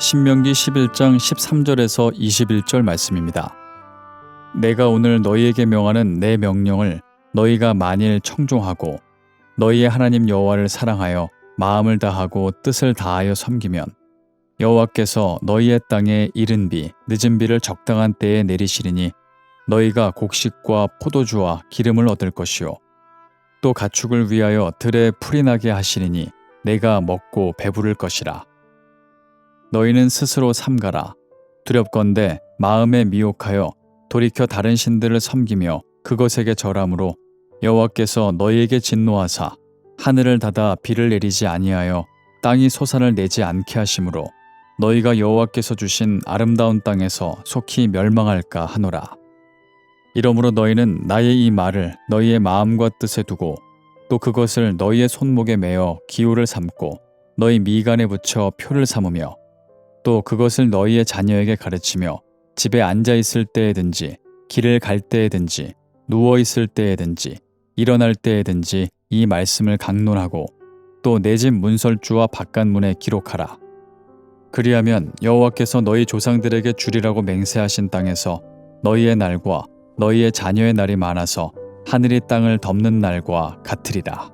신명기 11장 13절에서 21절 말씀입니다. 내가 오늘 너희에게 명하는 내 명령을 너희가 만일 청종하고 너희의 하나님 여호와를 사랑하여 마음을 다하고 뜻을 다하여 섬기면 여호와께서 너희의 땅에 이른 비 늦은 비를 적당한 때에 내리시리니 너희가 곡식과 포도주와 기름을 얻을 것이요 또 가축을 위하여 들에 풀이 나게 하시리니 내가 먹고 배부를 것이라. 너희는 스스로 삼가라. 두렵건대 마음에 미혹하여 돌이켜 다른 신들을 섬기며 그것에게 절함으로 여호와께서 너희에게 진노하사 하늘을 닫아 비를 내리지 아니하여 땅이 소산을 내지 않게 하심으로 너희가 여호와께서 주신 아름다운 땅에서 속히 멸망할까 하노라. 이러므로 너희는 나의 이 말을 너희의 마음과 뜻에 두고 또 그것을 너희의 손목에 매어 기호를 삼고 너희 미간에 붙여 표를 삼으며 또 그것을 너희의 자녀에게 가르치며 집에 앉아 있을 때에든지 길을 갈 때에든지 누워 있을 때에든지 일어날 때에든지 이 말씀을 강론하고 또 내 집 문설주와 바깥문에 기록하라. 그리하면 여호와께서 너희 조상들에게 주리라고 맹세하신 땅에서 너희의 날과 너희의 자녀의 날이 많아서 하늘이 땅을 덮는 날과 같으리라.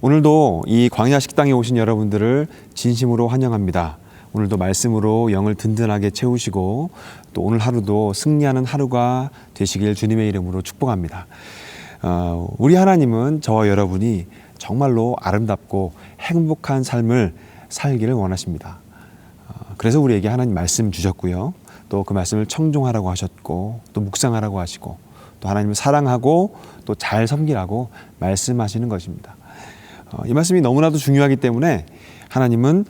오늘도 이 광야 식당에 오신 여러분들을 진심으로 환영합니다. 오늘도 말씀으로 영을 든든하게 채우시고 또 오늘 하루도 승리하는 하루가 되시길 주님의 이름으로 축복합니다. 우리 하나님은 저와 여러분이 정말로 아름답고 행복한 삶을 살기를 원하십니다. 그래서 우리에게 하나님 말씀 주셨고요. 또 그 말씀을 청종하라고 하셨고 또 묵상하라고 하시고 또 하나님을 사랑하고 또 잘 섬기라고 말씀하시는 것입니다. 이 말씀이 너무나도 중요하기 때문에 하나님은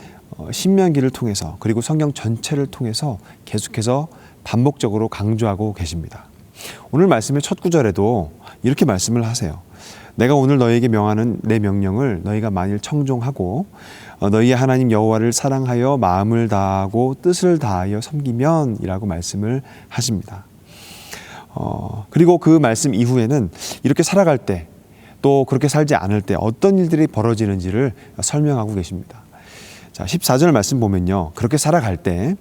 신명기를 통해서 그리고 성경 전체를 통해서 계속해서 반복적으로 강조하고 계십니다. 오늘 말씀의 첫 구절에도 이렇게 말씀을 하세요. 내가 오늘 너희에게 명하는 내 명령을 너희가 만일 청종하고 너희의 하나님 여호와를 사랑하여 마음을 다하고 뜻을 다하여 섬기면 이라고 말씀을 하십니다. 그리고 그 말씀 이후에는 이렇게 살아갈 때 또 그렇게 살지 않을 때 어떤 일들이 벌어지는지를 설명하고 계십니다. 자, 14절 말씀 보면요. 그렇게 살아갈 때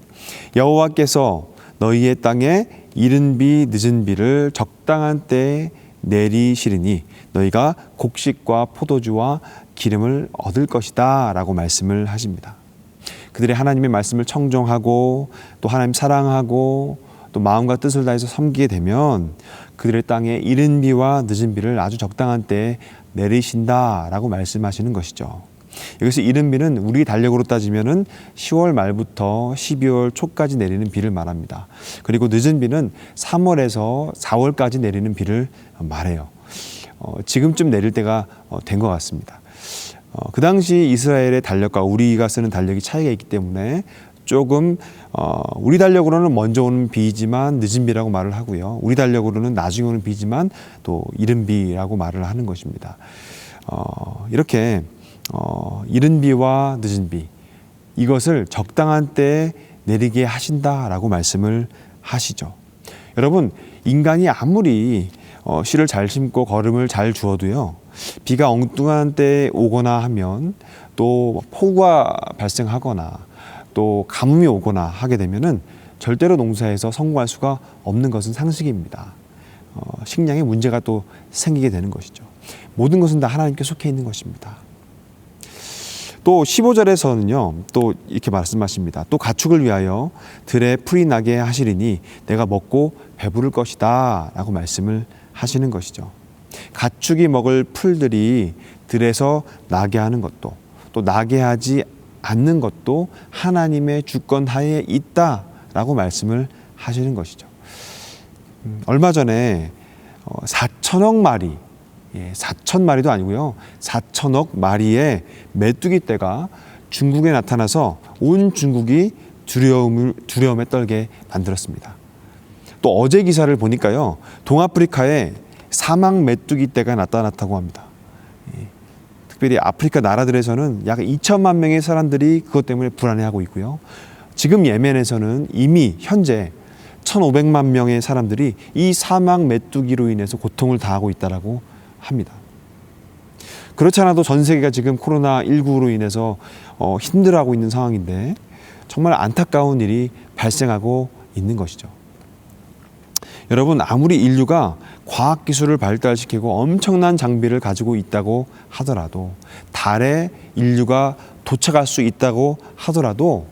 여호와께서 너희의 땅에 이른 비 늦은 비를 적당한 때에 내리시리니 너희가 곡식과 포도주와 기름을 얻을 것이다 라고 말씀을 하십니다. 그들의 하나님의 말씀을 청종하고 또 하나님 사랑하고 또 마음과 뜻을 다해서 섬기게 되면 그들의 땅에 이른 비와 늦은 비를 아주 적당한 때에 내리신다라고 말씀하시는 것이죠. 여기서 이른 비는 우리 달력으로 따지면은 10월 말부터 12월 초까지 내리는 비를 말합니다. 그리고 늦은 비는 3월에서 4월까지 내리는 비를 말해요. 지금쯤 내릴 때가 된 것 같습니다. 그 당시 이스라엘의 달력과 우리가 쓰는 달력이 차이가 있기 때문에 조금 우리 달력으로는 먼저 오는 비지만 늦은 비라고 말을 하고요. 우리 달력으로는 나중에 오는 비지만 또 이른 비라고 말을 하는 것입니다. 이렇게 이른 비와 늦은 비 이것을 적당한 때에 내리게 하신다라고 말씀을 하시죠. 여러분, 인간이 아무리 씨를 잘 심고 거름을 잘 주어도요. 비가 엉뚱한 때에 오거나 하면 또 폭우가 발생하거나 또 가뭄이 오거나 하게 되면은 절대로 농사에서 성공할 수가 없는 것은 상식입니다. 식량에 문제가 또 생기게 되는 것이죠. 모든 것은 다 하나님께 속해 있는 것입니다. 또 15절에서는요, 또 이렇게 말씀하십니다. 또 가축을 위하여 들에 풀이 나게 하시리니 내가 먹고 배부를 것이다 라고 말씀을 하시는 것이죠. 가축이 먹을 풀들이 들에서 나게 하는 것도 또 나게 하지 않는 것도 하나님의 주권 하에 있다라고 말씀을 하시는 것이죠. 얼마 전에 4천억 마리, 4천 마리도 아니고요. 4천억 마리의 메뚜기 떼가 중국에 나타나서 온 중국이 두려움에 떨게 만들었습니다. 또 어제 기사를 보니까요. 동아프리카에 사막 메뚜기 떼가 나타났다고 합니다. 특별히 아프리카 나라들에서는 약 2천만 명의 사람들이 그것 때문에 불안해하고 있고요. 지금 예멘에서는 이미 현재 1,500만 명의 사람들이 이 사막 메뚜기로 인해서 고통을 당하고 있다고 합니다. 그렇지 않아도 전 세계가 지금 코로나19로 인해서 힘들어하고 있는 상황인데 정말 안타까운 일이 발생하고 있는 것이죠. 여러분, 아무리 인류가 과학기술을 발달시키고 엄청난 장비를 가지고 있다고 하더라도, 달에 인류가 도착할 수 있다고 하더라도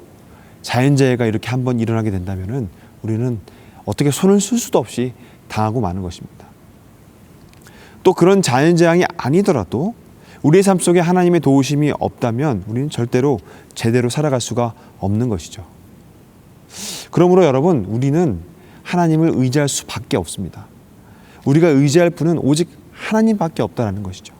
자연재해가 이렇게 한번 일어나게 된다면 우리는 어떻게 손을 쓸 수도 없이 당하고 마는 것입니다. 또 그런 자연재앙이 아니더라도 우리의 삶 속에 하나님의 도우심이 없다면 우리는 절대로 제대로 살아갈 수가 없는 것이죠. 그러므로 여러분, 우리는 하나님을 의지할 수밖에 없습니다. 우리가 의지할 분은 오직 하나님밖에 없다는 것이죠.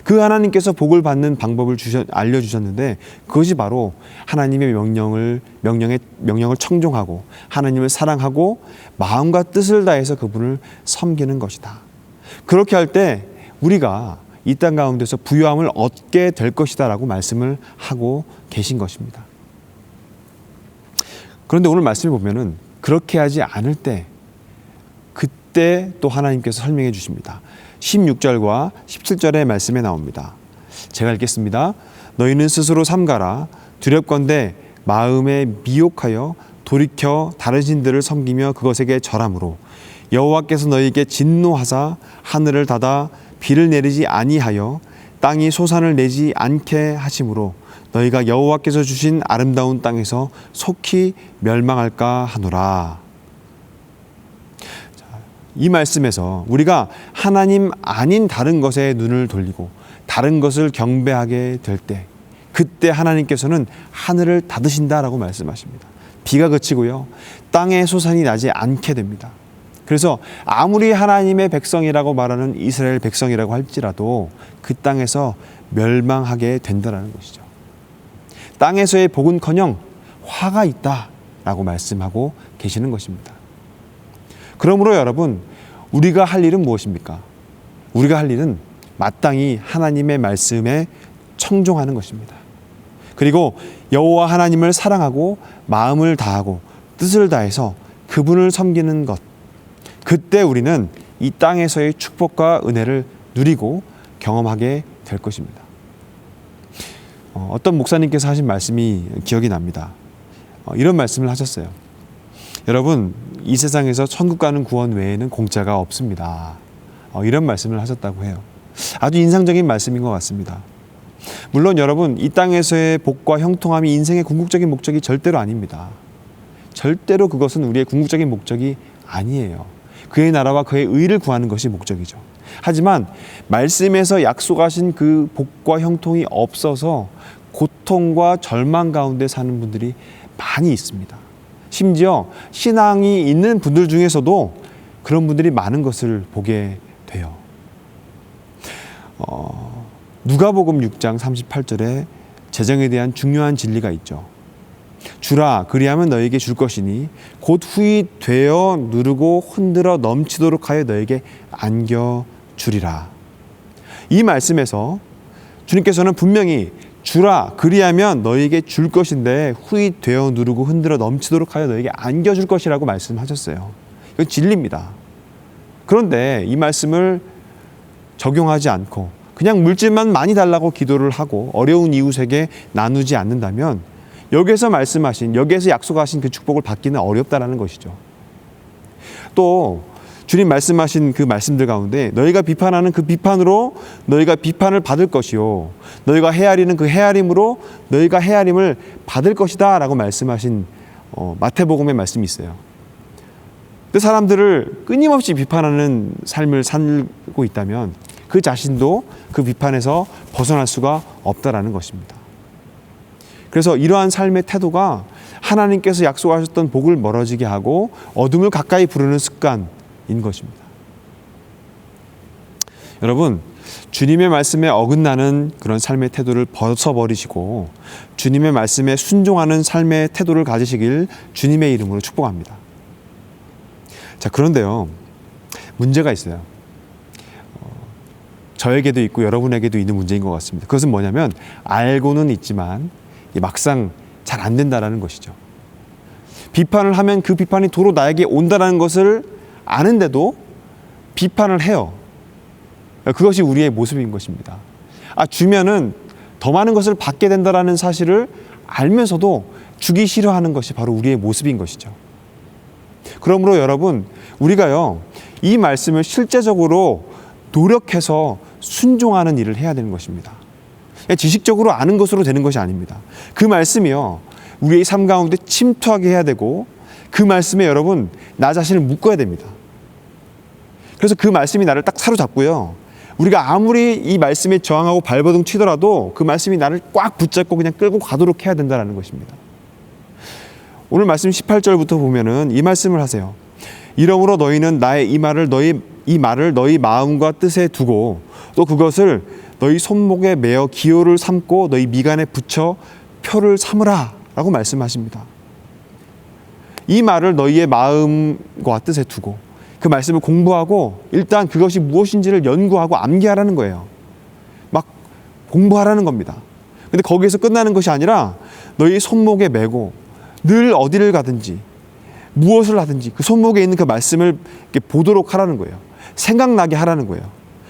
그 하나님께서 복을 받는 방법을 알려주셨는데 그것이 바로 하나님의 명령을 청종하고 하나님을 사랑하고 마음과 뜻을 다해서 그분을 섬기는 것이다. 그렇게 할 때 우리가 이 땅 가운데서 부유함을 얻게 될 것이다 라고 말씀을 하고 계신 것입니다. 그런데 오늘 말씀을 보면은 그렇게 하지 않을 때 그때 또 하나님께서 설명해 주십니다. 16절과 17절의 말씀에 나옵니다. 제가 읽겠습니다. 너희는 스스로 삼가라. 두렵건대 마음에 미혹하여 돌이켜 다른 신들을 섬기며 그것에게 절함으로 여호와께서 너희에게 진노하사 하늘을 닫아 비를 내리지 아니하여 땅이 소산을 내지 않게 하심으로 너희가 여호와께서 주신 아름다운 땅에서 속히 멸망할까 하노라. 이 말씀에서 우리가 하나님 아닌 다른 것에 눈을 돌리고 다른 것을 경배하게 될 때 그때 하나님께서는 하늘을 닫으신다라고 말씀하십니다. 비가 그치고요, 땅에 소산이 나지 않게 됩니다. 그래서 아무리 하나님의 백성이라고 말하는 이스라엘 백성이라고 할지라도 그 땅에서 멸망하게 된다라는 것이죠. 땅에서의 복은커녕 화가 있다라고 말씀하고 계시는 것입니다. 그러므로 여러분, 우리가 할 일은 무엇입니까? 우리가 할 일은 마땅히 하나님의 말씀에 청종하는 것입니다. 그리고 여호와 하나님을 사랑하고 마음을 다하고 뜻을 다해서 그분을 섬기는 것, 그때 우리는 이 땅에서의 축복과 은혜를 누리고 경험하게 될 것입니다. 어떤 목사님께서 하신 말씀이 기억이 납니다. 이런 말씀을 하셨어요. 여러분, 이 세상에서 천국 가는 구원 외에는 공짜가 없습니다. 이런 말씀을 하셨다고 해요. 아주 인상적인 말씀인 것 같습니다. 물론 여러분, 이 땅에서의 복과 형통함이 인생의 궁극적인 목적이 절대로 아닙니다. 절대로 그것은 우리의 궁극적인 목적이 아니에요. 그의 나라와 그의 의를 구하는 것이 목적이죠. 하지만 말씀에서 약속하신 그 복과 형통이 없어서 고통과 절망 가운데 사는 분들이 많이 있습니다. 심지어 신앙이 있는 분들 중에서도 그런 분들이 많은 것을 보게 돼요. 누가복음 6장 38절에 재정에 대한 중요한 진리가 있죠. 주라, 그리하면 너에게 줄 것이니 곧 후히 누르고 흔들어 넘치도록 하여 너에게 안겨주리라. 이 말씀에서 주님께서는 분명히 주라, 그리하면 너에게 줄 것인데 후히 누르고 흔들어 넘치도록 하여 너에게 안겨줄 것이라고 말씀하셨어요. 이건 진리입니다. 그런데 이 말씀을 적용하지 않고 그냥 물질만 많이 달라고 기도를 하고 어려운 이웃에게 나누지 않는다면 여기에서 약속하신 그 축복을 받기는 어렵다라는 것이죠. 또 주님 말씀하신 그 말씀들 가운데 너희가 비판하는 그 비판으로 너희가 비판을 받을 것이요 너희가 헤아리는 그 헤아림으로 너희가 헤아림을 받을 것이다 라고 말씀하신 마태복음의 말씀이 있어요. 그 사람들을 끊임없이 비판하는 삶을 살고 있다면 그 자신도 그 비판에서 벗어날 수가 없다라는 것입니다. 그래서 이러한 삶의 태도가 하나님께서 약속하셨던 복을 멀어지게 하고 어둠을 가까이 부르는 습관인 것입니다. 여러분, 주님의 말씀에 어긋나는 그런 삶의 태도를 벗어버리시고 주님의 말씀에 순종하는 삶의 태도를 가지시길 주님의 이름으로 축복합니다. 자, 그런데요, 문제가 있어요. 저에게도 있고 여러분에게도 있는 문제인 것 같습니다. 그것은 뭐냐면 알고는 있지만 막상 잘 안 된다라는 것이죠. 비판을 하면 그 비판이 도로 나에게 온다라는 것을 아는데도 비판을 해요. 그것이 우리의 모습인 것입니다. 주면은 더 많은 것을 받게 된다라는 사실을 알면서도 주기 싫어하는 것이 바로 우리의 모습인 것이죠. 그러므로 여러분, 우리가요, 이 말씀을 실제적으로 노력해서 순종하는 일을 해야 되는 것입니다. 지식적으로 아는 것으로 되는 것이 아닙니다. 그 말씀이요, 우리의 삶 가운데 침투하게 해야 되고, 그 말씀에 여러분, 나 자신을 묶어야 됩니다. 그래서 그 말씀이 나를 딱 사로잡고요, 우리가 아무리 이 말씀에 저항하고 발버둥 치더라도 그 말씀이 나를 꽉 붙잡고 그냥 끌고 가도록 해야 된다는 것입니다. 오늘 말씀 18절부터 보면은 이 말씀을 하세요. 이러므로 너희는 나의 이 말을 너희 마음과 뜻에 두고 또 그것을 너희 손목에 매어 기호를 삼고 너희 미간에 붙여 표를 삼으라 라고 말씀하십니다. 이 말을 너희의 마음과 뜻에 두고 그 말씀을 공부하고 일단 그것이 무엇인지를 연구하고 암기하라는 거예요. 막 공부하라는 겁니다. 근데 거기에서 끝나는 것이 아니라 너희 손목에 메고 늘 어디를 가든지 무엇을 하든지 그 손목에 있는 그 말씀을 이렇게 보도록 하라는 거예요. 생각나게 하라는 거예요.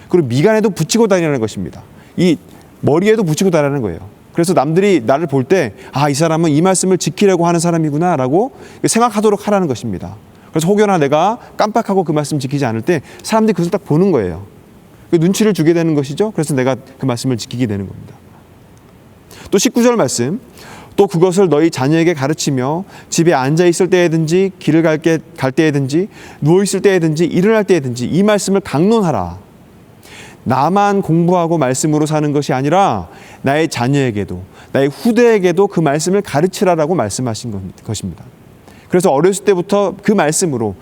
그리고 미간에도 붙이고 다니라는 것입니다. 이 머리에도 붙이고 다니라는 거예요. 그래서 남들이 나를 볼 때 이 사람은 이 말씀을 지키려고 하는 사람이구나 라고 생각하도록 하라는 것입니다. 그래서 혹여나 내가 깜빡하고 그 말씀 지키지 않을 때 사람들이 그것을 딱 보는 거예요. 그 눈치를 주게 되는 것이죠. 그래서 내가 그 말씀을 지키게 되는 겁니다. 또 19절 말씀, 또 그것을 너희 자녀에게 가르치며 집에 앉아 있을 때에든지 길을 갈 때에든지 누워 있을 때에든지 일어날 때에든지 이 말씀을 강론하라. 나만 공부하고 말씀으로 사는 것이 아니라 나의 자녀에게도 나의 후대에게도 그 말씀을 가르치라라고 말씀하신 것입니다. 그래서 어렸을 때부터 그 말씀으로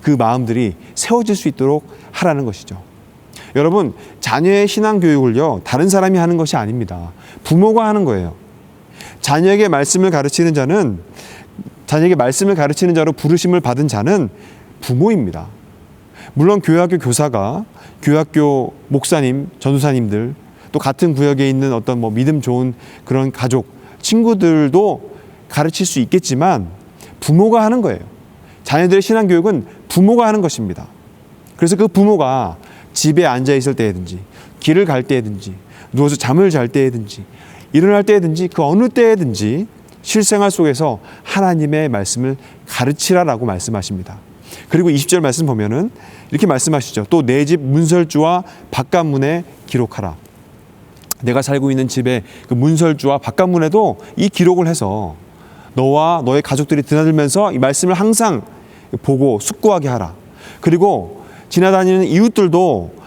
그 마음들이 세워질 수 있도록 하라는 것이죠. 여러분, 자녀의 신앙 교육을요, 다른 사람이 하는 것이 아닙니다. 부모가 하는 거예요. 자녀에게 말씀을 가르치는 자로 부르심을 받은 자는 부모입니다. 물론 교회학교 교사가, 교회학교 목사님, 전도사님들, 또 같은 구역에 있는 어떤 믿음 좋은 그런 가족, 친구들도 가르칠 수 있겠지만 부모가 하는 거예요. 자녀들의 신앙교육은 부모가 하는 것입니다. 그래서 그 부모가 집에 앉아 있을 때든지 길을 갈 때든지 누워서 잠을 잘 때든지 일어날 때든지 그 어느 때든지 실생활 속에서 하나님의 말씀을 가르치라라고 말씀하십니다. 그리고 20절 말씀 보면은 이렇게 말씀하시죠. 또 내 집 문설주와 바깥문에 기록하라. 내가 살고 있는 집의 그 문설주와 바깥문에도 이 기록을 해서 너와 너의 가족들이 드나들면서 이 말씀을 항상 보고 숙고하게 하라. 그리고 지나다니는 이웃들도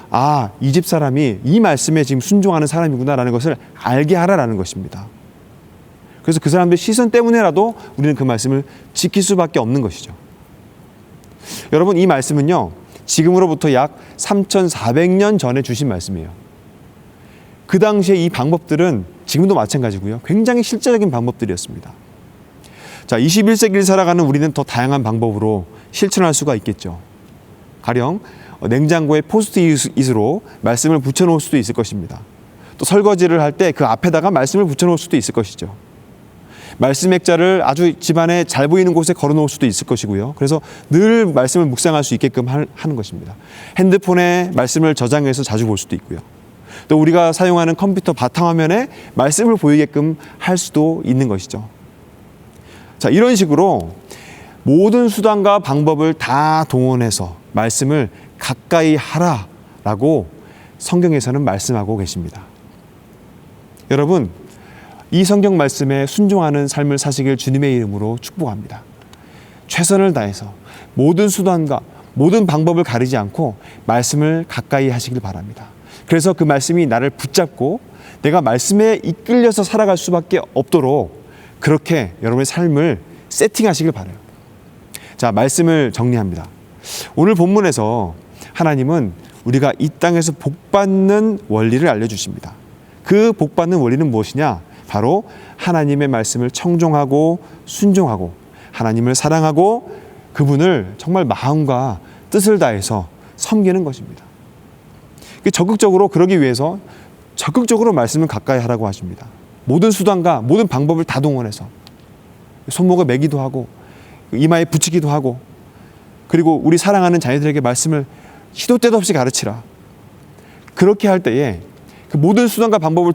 이 집 사람이 이 말씀에 지금 순종하는 사람이구나라는 것을 알게 하라라는 것입니다. 그래서 그 사람들의 시선 때문에라도 우리는 그 말씀을 지킬 수밖에 없는 것이죠. 여러분, 이 말씀은요, 지금으로부터 약 3,400년 전에 주신 말씀이에요. 그 당시에 이 방법들은 지금도 마찬가지고요, 굉장히 실제적인 방법들이었습니다. 자, 21세기를 살아가는 우리는 더 다양한 방법으로 실천할 수가 있겠죠. 가령 냉장고에 포스트잇으로 말씀을 붙여놓을 수도 있을 것입니다. 또 설거지를 할 때 그 앞에다가 말씀을 붙여놓을 수도 있을 것이죠. 말씀 액자를 아주 집안에 잘 보이는 곳에 걸어놓을 수도 있을 것이고요. 그래서 늘 말씀을 묵상할 수 있게끔 하는 것입니다. 핸드폰에 말씀을 저장해서 자주 볼 수도 있고요. 또 우리가 사용하는 컴퓨터 바탕화면에 말씀을 보이게끔 할 수도 있는 것이죠. 자, 이런 식으로 모든 수단과 방법을 다 동원해서 말씀을 가까이 하라라고 성경에서는 말씀하고 계십니다. 여러분, 이 성경 말씀에 순종하는 삶을 사시길 주님의 이름으로 축복합니다. 최선을 다해서 모든 수단과 모든 방법을 가리지 않고 말씀을 가까이 하시길 바랍니다. 그래서 그 말씀이 나를 붙잡고 내가 말씀에 이끌려서 살아갈 수밖에 없도록 그렇게 여러분의 삶을 세팅하시길 바라요. 자, 말씀을 정리합니다. 오늘 본문에서 하나님은 우리가 이 땅에서 복받는 원리를 알려주십니다. 그 복받는 원리는 무엇이냐? 바로 하나님의 말씀을 청종하고 순종하고 하나님을 사랑하고 그분을 정말 마음과 뜻을 다해서 섬기는 것입니다. 적극적으로 그러기 위해서 적극적으로 말씀을 가까이 하라고 하십니다. 모든 수단과 모든 방법을 다 동원해서 손목에 매기도 하고 이마에 붙이기도 하고 그리고 우리 사랑하는 자녀들에게 말씀을 시도 때도 없이 가르치라. 그렇게 할 때에 그 그 모든 수단과 방법을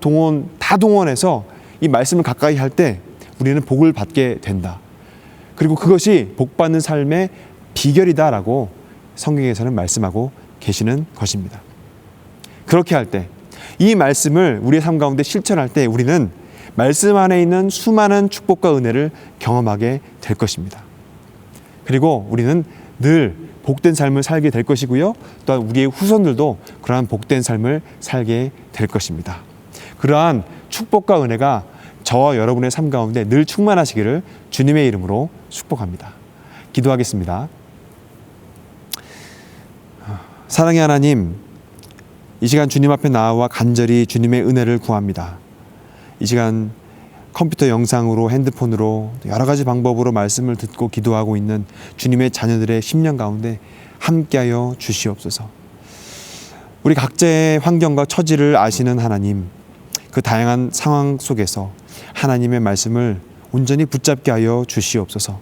다 동원해서 이 말씀을 가까이 할 때 우리는 복을 받게 된다. 그리고 그것이 복받는 삶의 비결이다라고 성경에서는 말씀하고 계시는 것입니다. 그렇게 할 때, 이 말씀을 우리의 삶 가운데 실천할 때 우리는 말씀 안에 있는 수많은 축복과 은혜를 경험하게 될 것입니다. 그리고 우리는 늘 복된 삶을 살게 될 것이고요. 또한 우리의 후손들도 그러한 복된 삶을 살게 될 것입니다. 그러한 축복과 은혜가 저와 여러분의 삶 가운데 늘 충만하시기를 주님의 이름으로 축복합니다. 기도하겠습니다. 사랑의 하나님, 이 시간 주님 앞에 나와 간절히 주님의 은혜를 구합니다. 이 시간 컴퓨터 영상으로, 핸드폰으로 여러 가지 방법으로 말씀을 듣고 기도하고 있는 주님의 자녀들의 심령 가운데 함께하여 주시옵소서. 우리 각자의 환경과 처지를 아시는 하나님, 그 다양한 상황 속에서 하나님의 말씀을 온전히 붙잡게 하여 주시옵소서.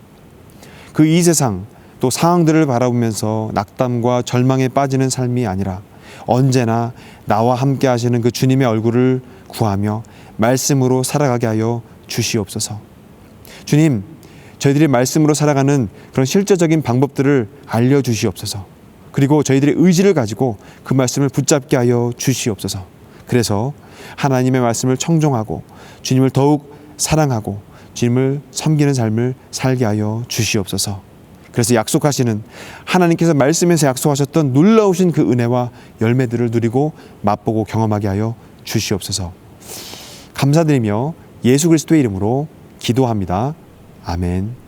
그 이 세상 또 상황들을 바라보면서 낙담과 절망에 빠지는 삶이 아니라 언제나 나와 함께 하시는 그 주님의 얼굴을 구하며 말씀으로 살아가게 하여 주시옵소서. 주님, 저희들이 말씀으로 살아가는 그런 실제적인 방법들을 알려주시옵소서. 그리고 저희들의 의지를 가지고 그 말씀을 붙잡게 하여 주시옵소서. 그래서 하나님의 말씀을 청종하고 주님을 더욱 사랑하고 주님을 섬기는 삶을 살게 하여 주시옵소서. 그래서 약속하시는, 하나님께서 말씀에서 약속하셨던 놀라우신 그 은혜와 열매들을 누리고 맛보고 경험하게 하여 주시옵소서. 감사드리며 예수 그리스도의 이름으로 기도합니다. 아멘.